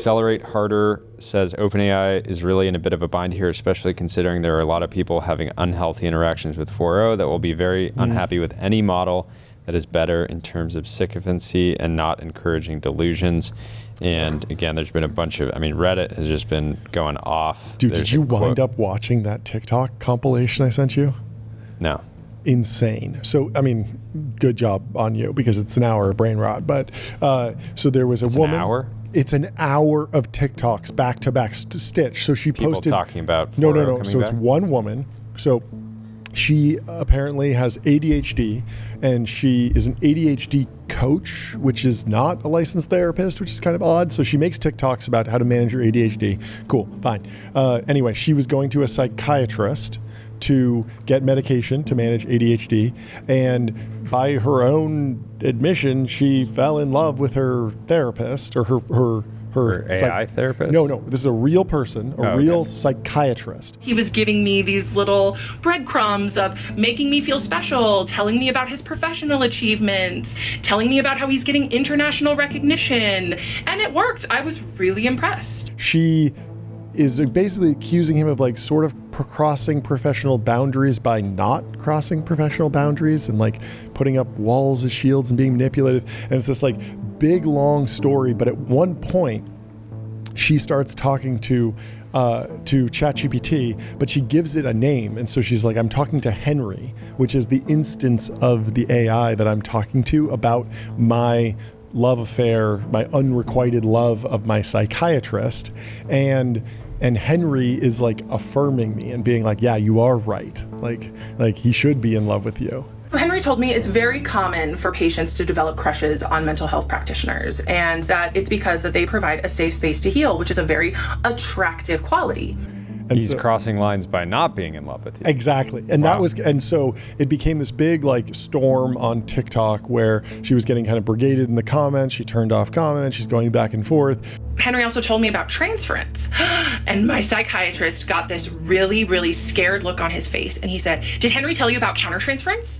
Accelerate Harder says OpenAI is really in a bit of a bind here, especially considering there are a lot of people having unhealthy interactions with 4.0 that will be very unhappy with any model that is better in terms of sycophancy and not encouraging delusions. And again, there's been a bunch of, Reddit has just been going off. Dude, did you wind up watching that TikTok compilation I sent you? No. Insane. So, good job on you, because it's an hour of brain rot. But so there was a woman. An hour? It's an hour of TikToks back to back stitch. So she People posted. talking about 4.0 No. So it's one woman. So she apparently has ADHD, and she is an ADHD coach, which is not a licensed therapist, which is kind of odd. So she makes TikToks about how to manage your ADHD. Cool, fine. Anyway, she was going to a psychiatrist to get medication to manage ADHD, and by her own admission, she fell in love with her therapist, or her AI therapist? No, this is a real person, real psychiatrist. He was giving me these little breadcrumbs of making me feel special, telling me about his professional achievements, telling me about how he's getting international recognition, and it worked. I was really impressed. She is basically accusing him of sort of crossing professional boundaries by not crossing professional boundaries, and putting up walls as shields and being manipulative. And it's this big long story, but at one point she starts talking to ChatGPT, but she gives it a name. And so she's like, I'm talking to Henry, which is the instance of the AI that I'm talking to about my love affair, my unrequited love of my psychiatrist. And Henry is affirming me and being like, yeah, you are right. Like he should be in love with you. Henry told me it's very common for patients to develop crushes on mental health practitioners, and that it's because that they provide a safe space to heal, which is a very attractive quality. And he's crossing lines by not being in love with you. Exactly. And so it became this big storm on TikTok where she was getting kind of brigaded in the comments. She turned off comments. She's going back and forth. Henry also told me about transference, and my psychiatrist got this really, really scared look on his face, and he said, did Henry tell you about countertransference?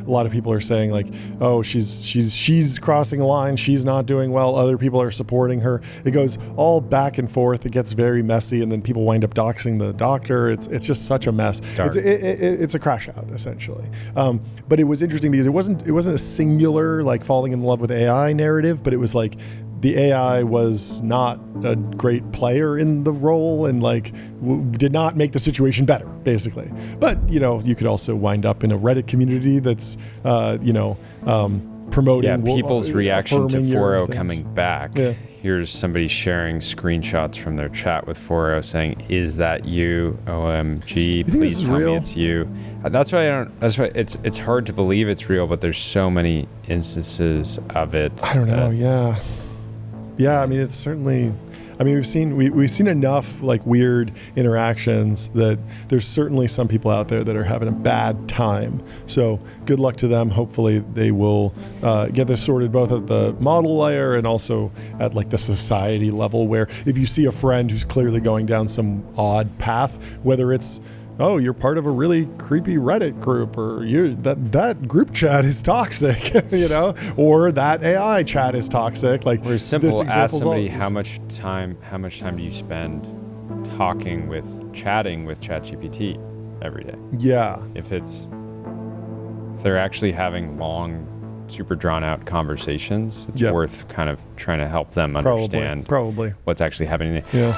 A lot of people are saying oh, she's crossing a line. She's not doing well. Other people are supporting her. It goes all back and forth. It gets very messy, and then people wind up doxing the doctor. It's just such a mess. It's a crash out, essentially. But it was interesting because it wasn't a singular falling in love with AI narrative, but it was the AI was not a great player in the role and did not make the situation better, basically. But, you could also wind up in a Reddit community that's, promoting. Yeah, people's reaction to 4.0 coming back. Yeah. Here's somebody sharing screenshots from their chat with 4.0 saying, is that you? OMG, please tell me it's you. That's why it's hard to believe it's real, but there's so many instances of it. I don't know, yeah. Yeah, it's certainly, we've seen enough weird interactions that there's certainly some people out there that are having a bad time. So good luck to them. Hopefully they will get this sorted both at the model layer and also at the society level, where if you see a friend who's clearly going down some odd path, whether it's, oh, you're part of a really creepy Reddit group, or that group chat is toxic, or that AI chat is toxic. Or simple, ask somebody how much time do you spend chatting with ChatGPT every day? Yeah. If they're actually having long, super drawn out conversations, it's worth kind of trying to help them understand probably what's actually happening. Yeah.